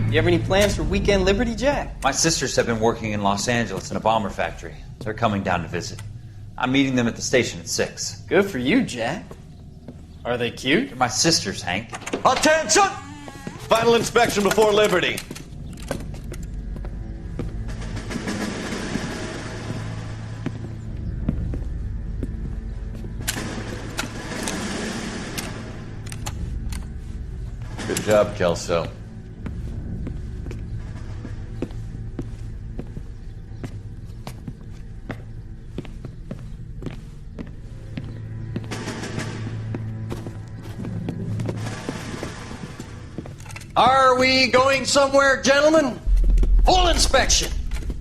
You have any plans for Weekend Liberty, Jack? My sisters have been working in Los Angeles in a bomber factory. They're coming down to visit. I'm meeting them at the station at 6. Good for you, Jack. Are they cute? They're my sisters, Hank. Attention! Final inspection before Liberty. Good job, Kelso. Are we going somewhere, gentlemen? Full inspection.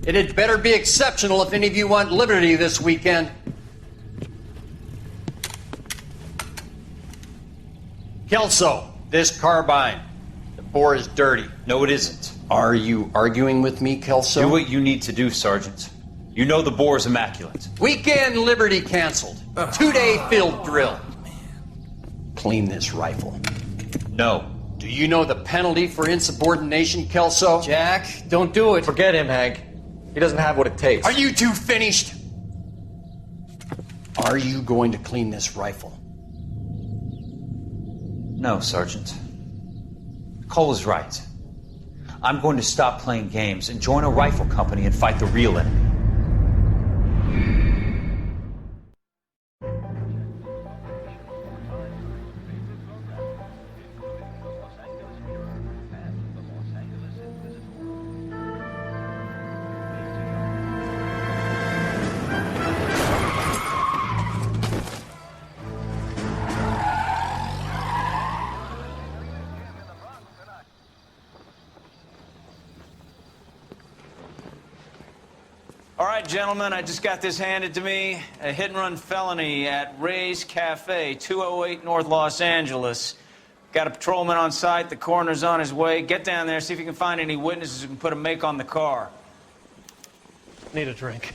It had better be exceptional if any of you want liberty this weekend. Kelso, this carbine. The bore is dirty. No, it isn't. Are you arguing with me, Kelso? Do what you need to do, Sergeant. You know the bore is immaculate. Weekend liberty canceled. 2-day field drill. Clean this rifle. No. Do you know the penalty for insubordination, Kelso? Jack, don't do it. Forget him, Hank. He doesn't have what it takes. Are you two finished? Are you going to clean this rifle? No, Sergeant. Cole is right. I'm going to stop playing games and join a rifle company and fight the real enemy. All right, gentlemen, I just got this handed to me. A hit-and-run felony at Ray's Cafe, 208 North Los Angeles. Got a patrolman on site. The coroner's on his way. Get down there, see if you can find any witnesses who can put a make on the car. Need a drink.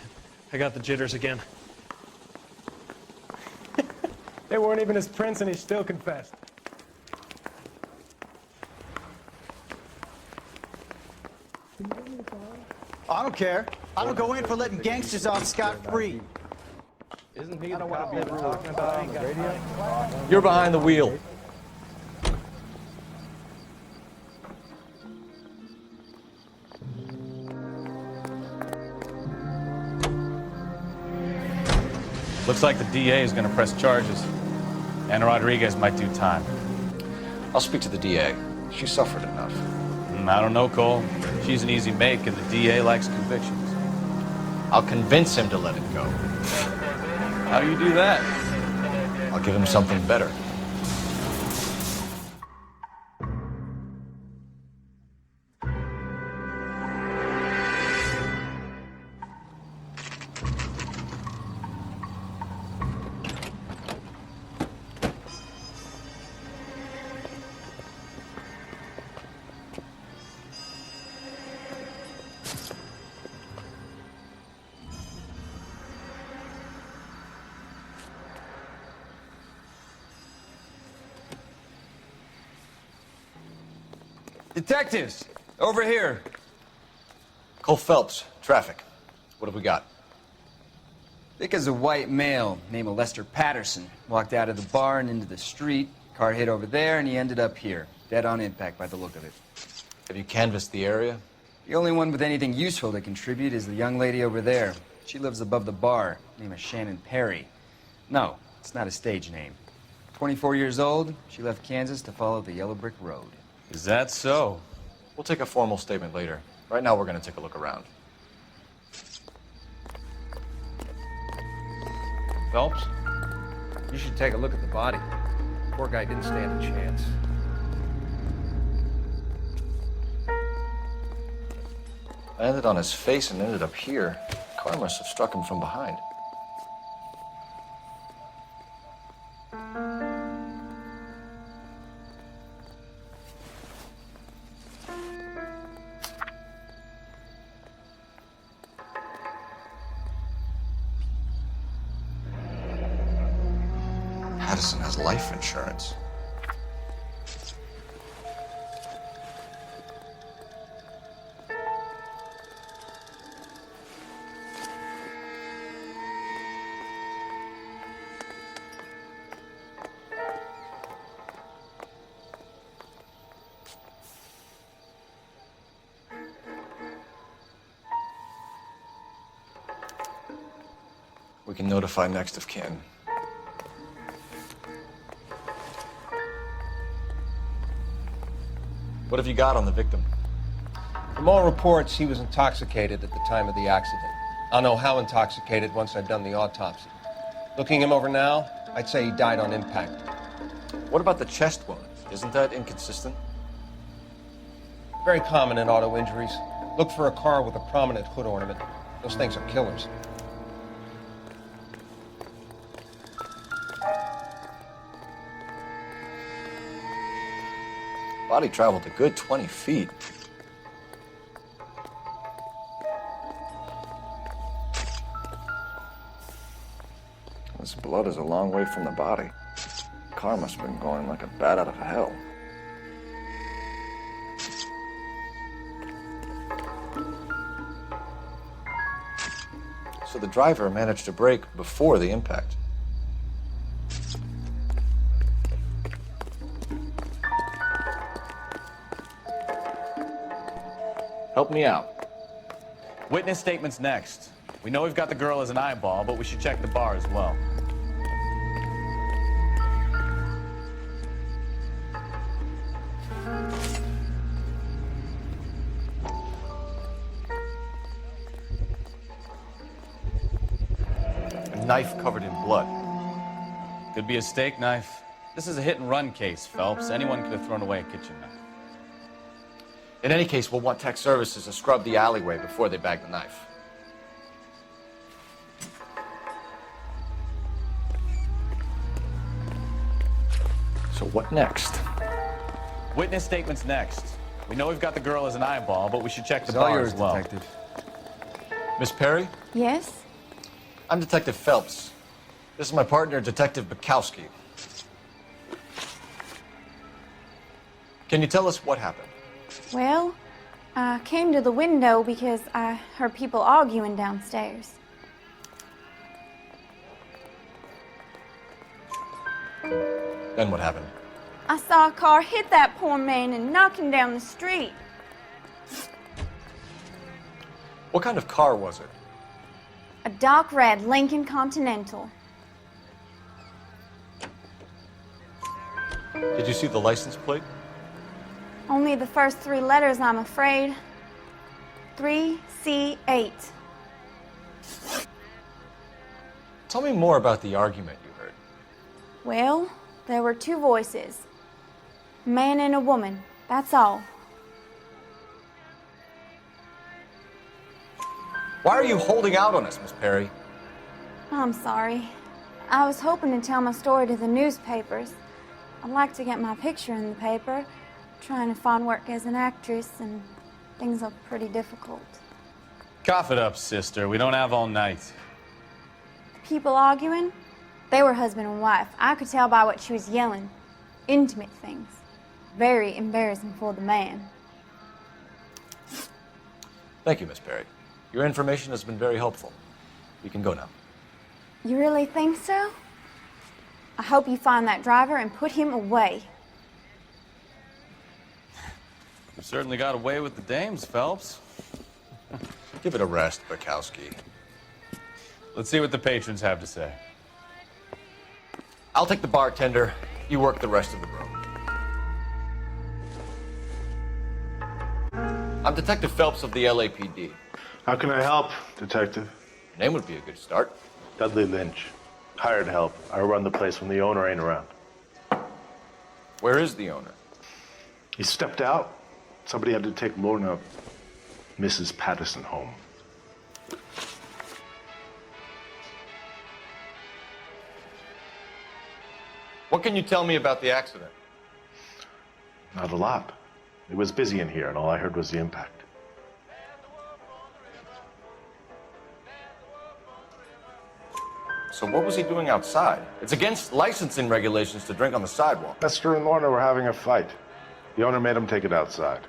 I got the jitters again. They weren't even his prints and he still confessed. I don't care. I don't go in for letting gangsters off scot-free. Isn't he the cop we were talking about on the radio? You're behind the wheel. Looks like the DA is going to press charges. And Rodriguez might do time. I'll speak to the DA. She suffered enough. I don't know, Cole. She's an easy make, and the DA likes convictions. I'll convince him to let it go. How do you do that? I'll give him something better. Detectives, over here. Cole Phelps, traffic. What have we got? Thick as a white male, name of Lester Patterson. Walked out of the bar and into the street. Car hit over there, and he ended up here. Dead on impact by the look of it. Have you canvassed the area? The only one with anything useful to contribute is the young lady over there. She lives above the bar. Name is Shannon Perry. No, it's not a stage name. 24 years old, she left Kansas to follow the Yellow Brick Road. Is that so? We'll take a formal statement later. Right now, we're going to take a look around. Phelps, you should take a look at the body. Poor guy didn't stand a chance. Landed on his face and ended up here. Car must have struck him from behind. Patterson has life insurance. We can notify next of kin. What have you got on the victim? From all reports, he was intoxicated at the time of the accident. I'll know how intoxicated once I've done the autopsy. Looking him over now, I'd say he died on impact. What about the chest wound? Isn't that inconsistent? Very common in auto injuries. Look for a car with a prominent hood ornament. Those things are killers. Body traveled a good 20 feet. This blood is a long way from the body. The car must have been going like a bat out of hell. So the driver managed to brake before the impact. Help me out. Witness statements next. We know we've got the girl as an eyeball, but we should check the bar as well. A knife covered in blood. Could be a steak knife. This is a hit-and-run case, Phelps. Anyone could have thrown away a kitchen knife. In any case, we'll want tech services to scrub the alleyway before they bag the knife. So what next? Witness statements next. We know we've got the girl as an eyeball, but we should check the It's all bar yours, as well. Detective. Miss Perry? Yes? I'm Detective Phelps. This is my partner, Detective Bukowski. Can you tell us what happened? Well, I came to the window because I heard people arguing downstairs. Then what happened? I saw a car hit that poor man and knock him down the street. What kind of car was it? A dark red Lincoln Continental. Did you see the license plate? Only the first three letters, I'm afraid. 3C8. Tell me more about the argument you heard. Well, there were two voices. A man and a woman, that's all. Why are you holding out on us, Miss Perry? I'm sorry. I was hoping to tell my story to the newspapers. I'd like to get my picture in the paper. Trying to find work as an actress, and things look pretty difficult. Cough it up, sister. We don't have all night. People arguing? They were husband and wife. I could tell by what she was yelling. Intimate things. Very embarrassing for the man. Thank you, Miss Perry. Your information has been very helpful. You can go now. You really think so? I hope you find that driver and put him away. You certainly got away with the dames, Phelps. Give it a rest, Bukowski. Let's see what the patrons have to say. I'll take the bartender. You work the rest of the room. I'm Detective Phelps of the LAPD. How can I help, Detective? Your name would be a good start. Dudley Lynch. Hired help. I run the place when the owner ain't around. Where is the owner? He stepped out. Somebody had to take Lorna, Mrs. Patterson, home. What can you tell me about the accident? Not a lot. It was busy in here, and all I heard was the impact. So what was he doing outside? It's against licensing regulations to drink on the sidewalk. Lester and Lorna were having a fight. The owner made him take it outside.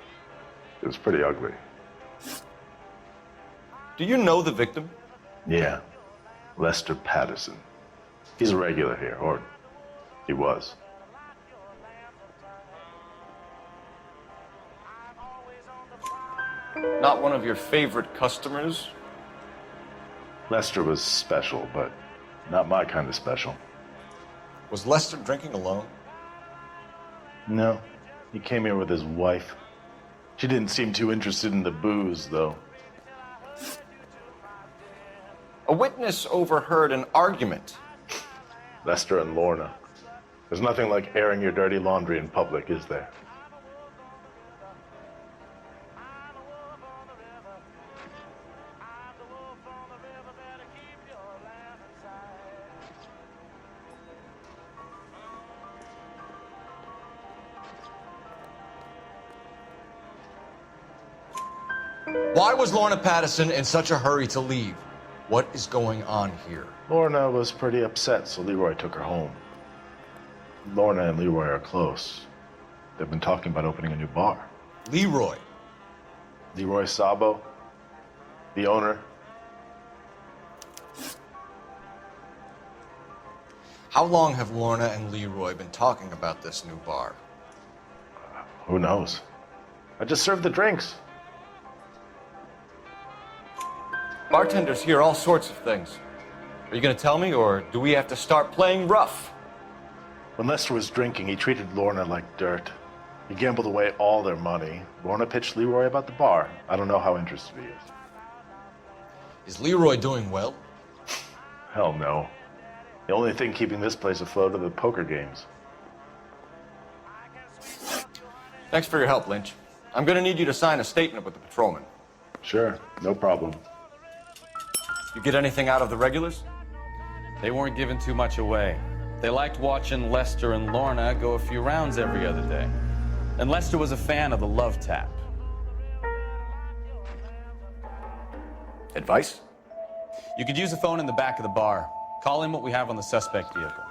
It was pretty ugly. Do you know the victim? Yeah. Lester Patterson. He's a regular here, or he was. Not one of your favorite customers? Lester was special, but Not my kind of special. Was Lester drinking alone? No. He came here with his wife. She didn't seem too interested in the booze, though. A witness overheard an argument. Lester and Lorna. There's nothing like airing your dirty laundry in public, is there? Why was Lorna Patterson in such a hurry to leave? What is going on here? Lorna was pretty upset, so Leroy took her home. Lorna and Leroy are close. They've been talking about opening a new bar. Leroy? Leroy Sabo, the owner. How long have Lorna and Leroy been talking about this new bar? Who knows? I just served the drinks. Bartenders hear all sorts of things. Are you going to tell me, or do we have to start playing rough? When Lester was drinking, he treated Lorna like dirt. He gambled away all their money. Lorna pitched Leroy about the bar. I don't know how interested he is. Is Leroy doing well? Hell no. The only thing keeping this place afloat are the poker games. Thanks for your help, Lynch. I'm going to need you to sign a statement with the patrolman. Sure, no problem. You get anything out of the regulars? They weren't giving too much away. They liked watching Lester and Lorna go a few rounds every other day. And Lester was a fan of the love tap. Advice? You could use a phone in the back of the bar. Call in what we have on the suspect vehicle.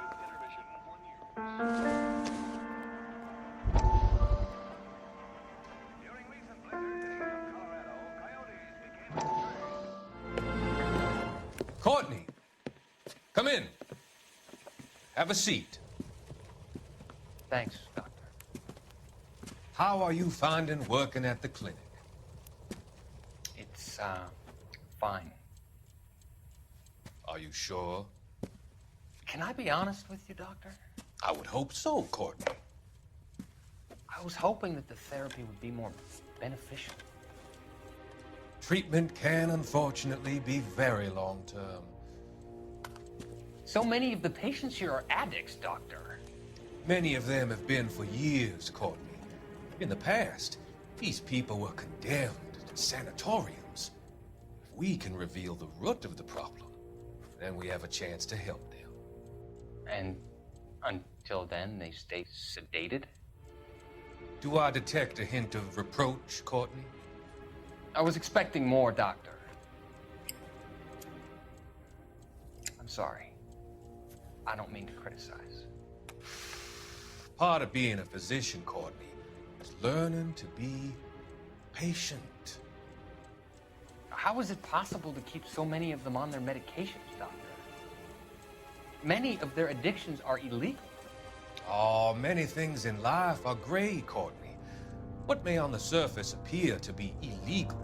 Courtney, come in. Have a seat. Thanks, Doctor. How are you finding working at the clinic? It's, fine. Are you sure? Can I be honest with you, Doctor? I would hope so, Courtney. I was hoping that the therapy would be more beneficial. Treatment can, unfortunately, be very long-term. So many of the patients here are addicts, Doctor. Many of them have been for years, Courtney. In the past, these people were condemned to sanatoriums. If we can reveal the root of the problem, then we have a chance to help them. And until then, they stay sedated? Do I detect a hint of reproach, Courtney? I was expecting more, Doctor. I'm sorry. I don't mean to criticize. Part of being a physician, Courtney, is learning to be patient. How is it possible to keep so many of them on their medications, Doctor? Many of their addictions are illegal. Oh, many things in life are gray, Courtney. What may on the surface appear to be illegal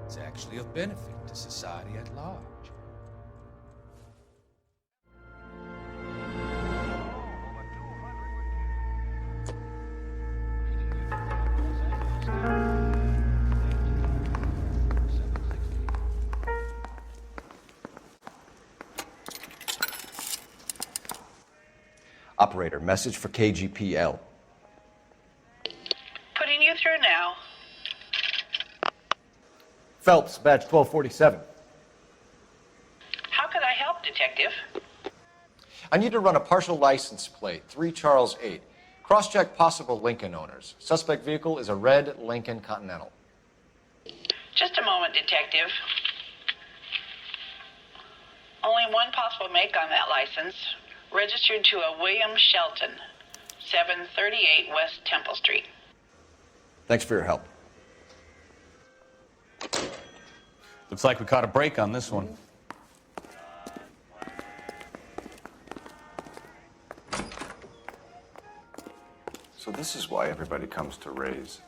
is actually of benefit to society at large. Operator, message for KGPL. Putting you through now. Phelps, badge 1247. How could I help, Detective? I need to run a partial license plate, 3 Charles 8. Cross-check possible Lincoln owners. Suspect vehicle is a red Lincoln Continental. Just a moment, Detective. Only one possible make on that license. Registered to a William Shelton, 738 West Temple Street. Thanks for your help. Looks like we caught a break on this one. So this is why everybody comes to Ray's.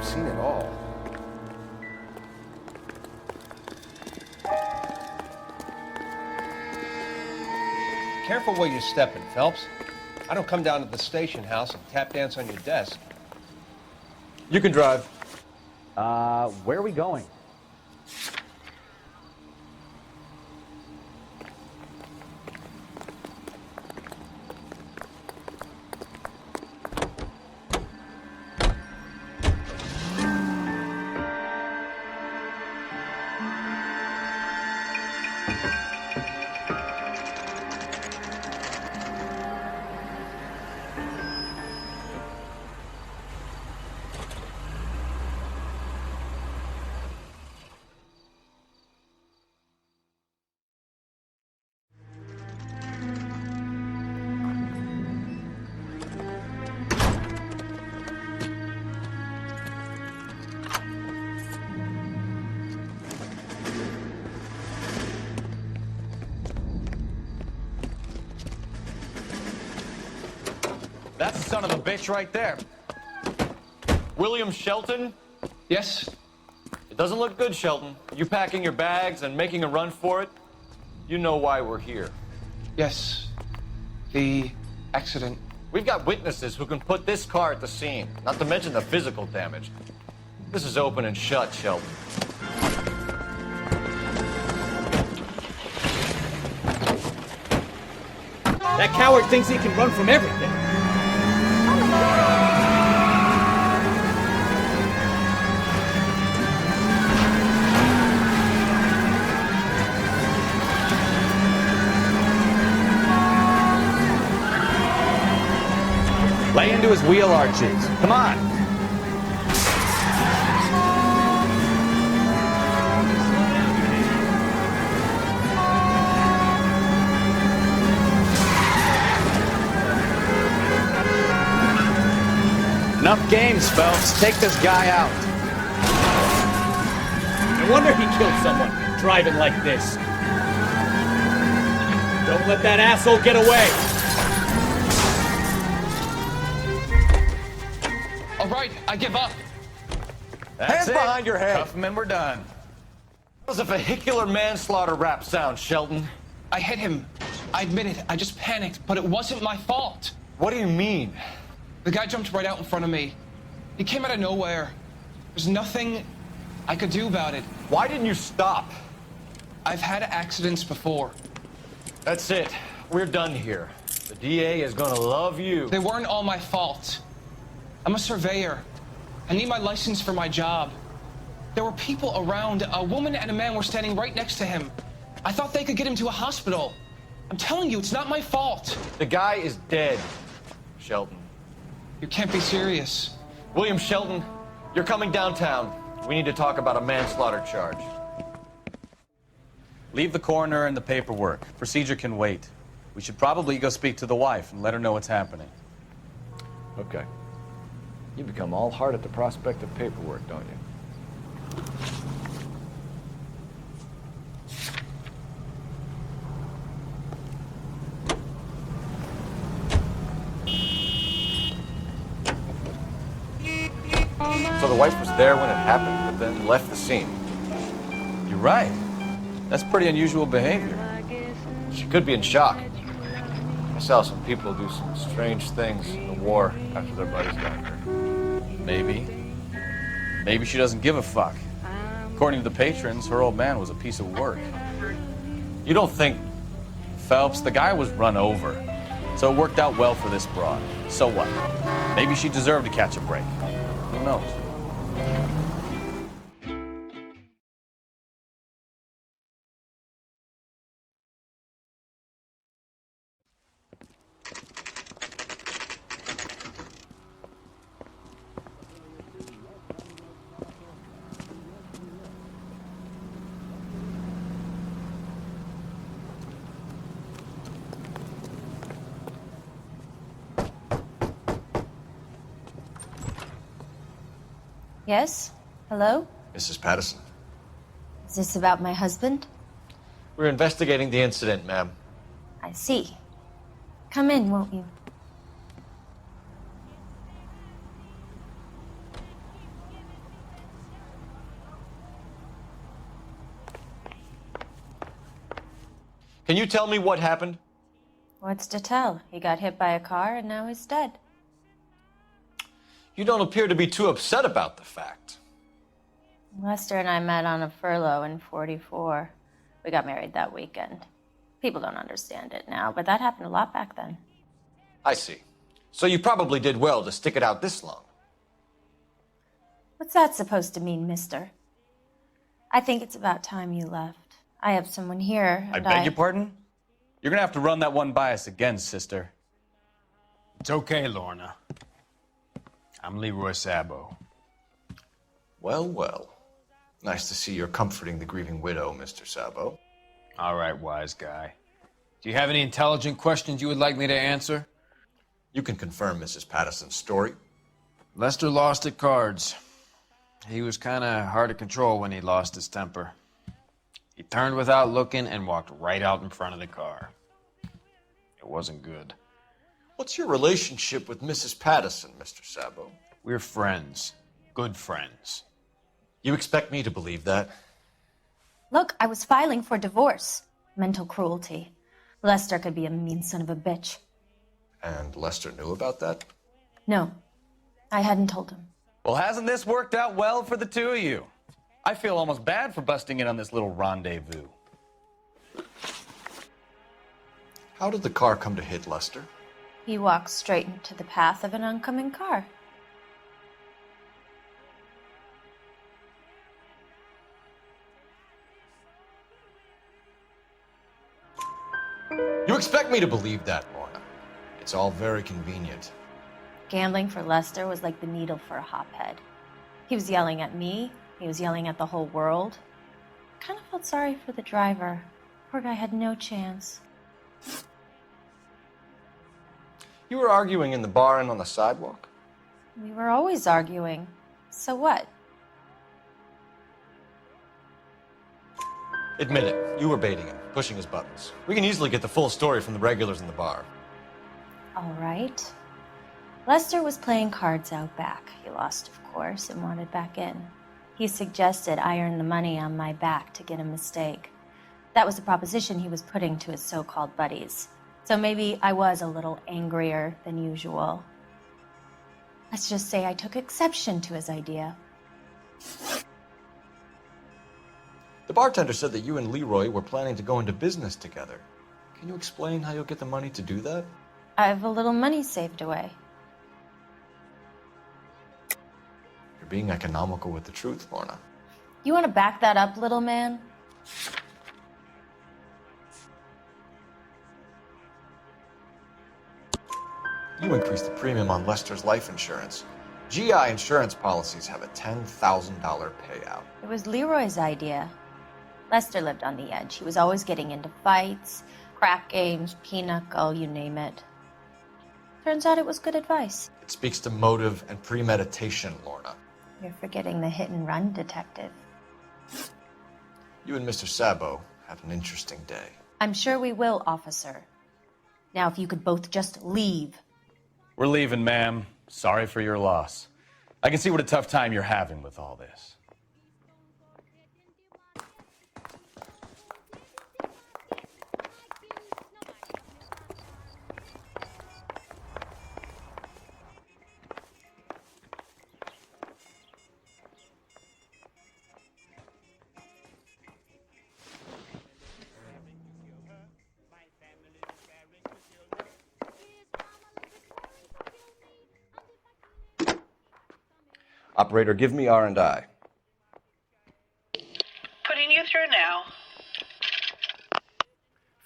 I've seen it all. Careful where you're stepping, Phelps. I don't come down to the station house and tap dance on your desk. You can drive. Where are we going? That's the son of a bitch right there. William Shelton? Yes? It doesn't look good, Shelton. You packing your bags and making a run for it? You know why we're here. Yes. The accident. We've got witnesses who can put this car at the scene, not to mention the physical damage. This is open and shut, Shelton. That coward thinks he can run from everything. Lay into his wheel arches. Come on. Enough games, Phelps. Take this guy out. No wonder he killed someone driving like this. Don't let that asshole get away. All right, I give up. Hands behind your head. Cuff him and we're done. That was a vehicular manslaughter rap sound, Shelton. I hit him. I admit it. I just panicked, but it wasn't my fault. What do you mean? The guy jumped right out in front of me. He came out of nowhere. There's nothing I could do about it. Why didn't you stop? I've had accidents before. That's it. We're done here. The DA is gonna love you. They weren't all my fault. I'm a surveyor. I need my license for my job. There were people around. A woman and a man were standing right next to him. I thought they could get him to a hospital. I'm telling you, it's not my fault. The guy is dead, Shelton. You can't be serious. William Shelton, you're coming downtown. We need to talk about a manslaughter charge. Leave the coroner and the paperwork. Procedure can wait. We should probably go speak to the wife and let her know what's happening. Okay. You become all heart at the prospect of paperwork, don't you? So the wife was there when it happened, but then left the scene. You're right. That's pretty unusual behavior. She could be in shock. I saw some people do some strange things in the war after their buddies got hurt. Maybe. Maybe she doesn't give a fuck. According to the patrons, her old man was a piece of work. You don't think... Phelps, the guy was run over. So it worked out well for this broad. So what? Maybe she deserved to catch a break. Who knows? Yes? Hello? Mrs. Patterson. Is this about my husband? We're investigating the incident, ma'am. I see. Come in, won't you? Can you tell me what happened? What's to tell? He got hit by a car and now he's dead. You don't appear to be too upset about the fact. Lester and I met on a furlough in '44. We got married that weekend. People don't understand it now, but that happened a lot back then. I see. So you probably did well to stick it out this long. What's that supposed to mean, mister? I think it's about time you left. I have someone here, I and beg your pardon? You're gonna have to run that one by us again, sister. It's okay, Lorna. I'm Leroy Sabo. Well, well. Nice to see you're comforting the grieving widow, Mr. Sabo. All right, wise guy. Do you have any intelligent questions you would like me to answer? You can confirm Mrs. Patterson's story. Lester lost at cards. He was kind of hard to control when he lost his temper. He turned without looking and walked right out in front of the car. It wasn't good. What's your relationship with Mrs. Patterson, Mr. Sabo? We're friends. Good friends. You expect me to believe that? Look, I was filing for divorce. Mental cruelty. Lester could be a mean son of a bitch. And Lester knew about that? No, I hadn't told him. Well, hasn't this worked out well for the two of you? I feel almost bad for busting in on this little rendezvous. How did the car come to hit Lester? He walked straight into the path of an oncoming car. You expect me to believe that, Lorna. It's all very convenient. Gambling for Lester was like the needle for a hophead. He was yelling at me. He was yelling at the whole world. I kind of felt sorry for the driver. Poor guy had no chance. You were arguing in the bar and on the sidewalk? We were always arguing. So what? Admit it, you were baiting him, pushing his buttons. We can easily get the full story from the regulars in the bar. All right. Lester was playing cards out back. He lost, of course, and wanted back in. He suggested I earn the money on my back to get a mistake. That was the proposition he was putting to his so-called buddies. So maybe I was a little angrier than usual. Let's just say I took exception to his idea. The bartender said that you and Leroy were planning to go into business together. Can you explain how you'll get the money to do that? I have a little money saved away. You're being economical with the truth, Lorna. You want to back that up, little man? You increased the premium on Lester's life insurance. GI insurance policies have a $10,000 payout. It was Leroy's idea. Lester lived on the edge. He was always getting into fights, crack games, pinochle, you name it. Turns out it was good advice. It speaks to motive and premeditation, Lorna. You're forgetting the hit-and-run detective. You and Mr. Sabo have an interesting day. I'm sure we will, officer. Now, if you could both just leave. We're leaving, ma'am. Sorry for your loss. I can see what a tough time you're having with all this. Operator, give me R&I. Putting you through now.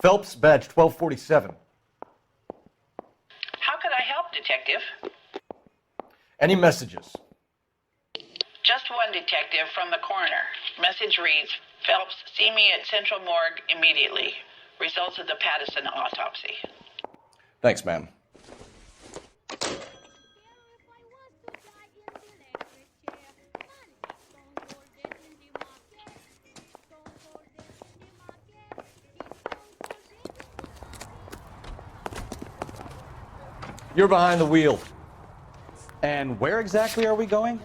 Phelps, badge 1247. How could I help, Detective? Any messages? Just one detective from the coroner. Message reads, Phelps, see me at Central Morgue immediately. Results of the Patterson autopsy. Thanks, ma'am. You're behind the wheel. And where exactly are we going?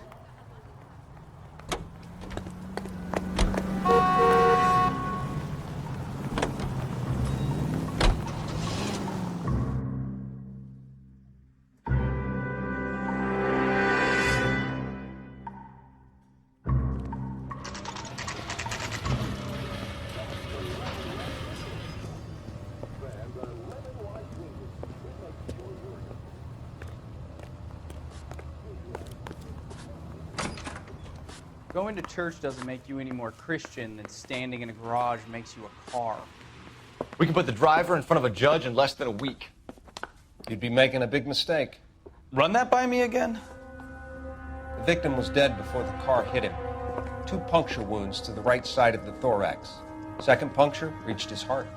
Going to church doesn't make you any more Christian than standing in a garage makes you a car. We can put the driver in front of a judge in less than a week. You'd be making a big mistake. Run that by me again? The victim was dead before the car hit him. 2 puncture wounds to the right side of the thorax. Second puncture reached his heart.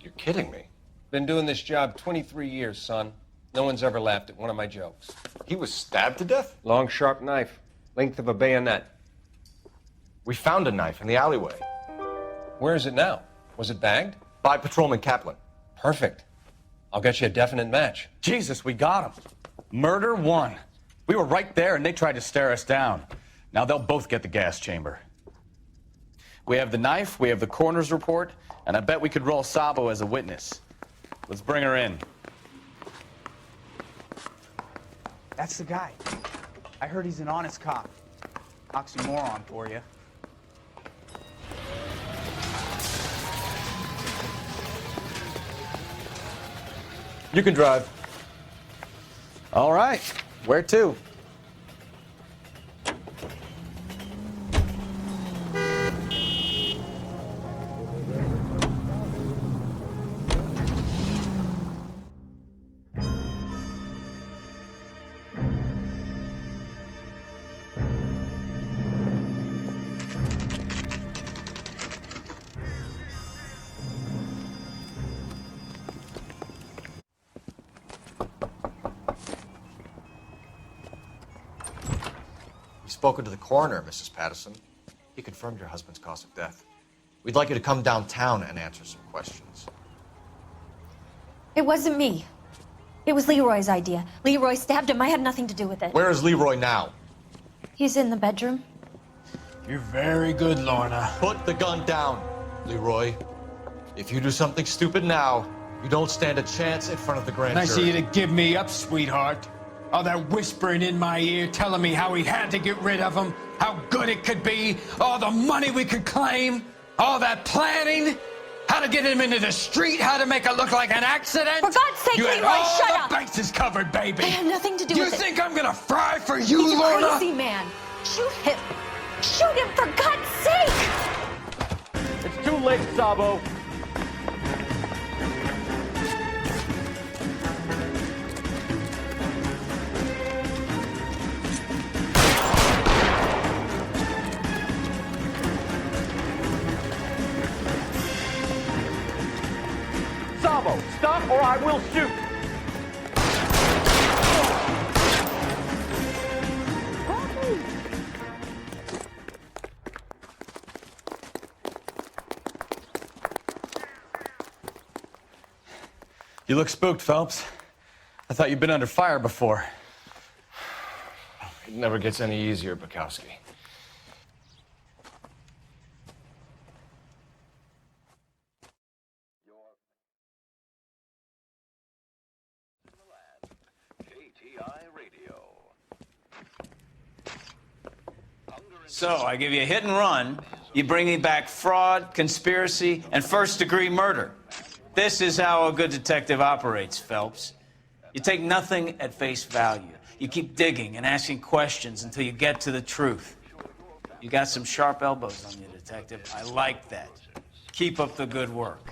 You're kidding me. Been doing this job 23 years, son. No one's ever laughed at one of my jokes. He was stabbed to death? Long, sharp knife. Length of a bayonet. We found a knife in the alleyway. Where is it now? Was it bagged? By Patrolman Kaplan. Perfect. I'll get you a definite match. Jesus, we got him. Murder 1. We were right there and they tried to stare us down. Now they'll both get the gas chamber. We have the knife, we have the coroner's report, and I bet we could roll Sabo as a witness. Let's bring her in. That's the guy. I heard he's an honest cop. Oxymoron for you. You can drive. All right. Where to? Spoken to the coroner, Mrs. Patterson. He confirmed your husband's cause of death. We'd like you to come downtown and answer some questions. It wasn't me. It was Leroy's idea. Leroy stabbed him. I had nothing to do with it. Where is Leroy now? He's in the bedroom. You're very good, Lorna. Put the gun down, Leroy. If you do something stupid now, you don't stand a chance in front of the grand jury. Nice of you to give me up, sweetheart. All that whispering in my ear telling me how he had to get rid of him, how good it could be, all the money we could claim, all that planning, how to get him into the street, how to make it look like an accident. For God's sake, you had Leroy, all shut the up! bases covered, baby. I have nothing to do you with it. You think I'm gonna fry for you, He's Lorna? a crazy man. Shoot him. Shoot him, for God's sake! It's too late, Sabo. Stop or I will shoot! You look spooked, Phelps. I thought you'd been under fire before. It never gets any easier, Bukowski. So, I give you a hit and run, you bring me back fraud, conspiracy, and first-degree murder. This is how a good detective operates, Phelps. You take nothing at face value. You keep digging and asking questions until you get to the truth. You got some sharp elbows on you, detective. I like that. Keep up the good work.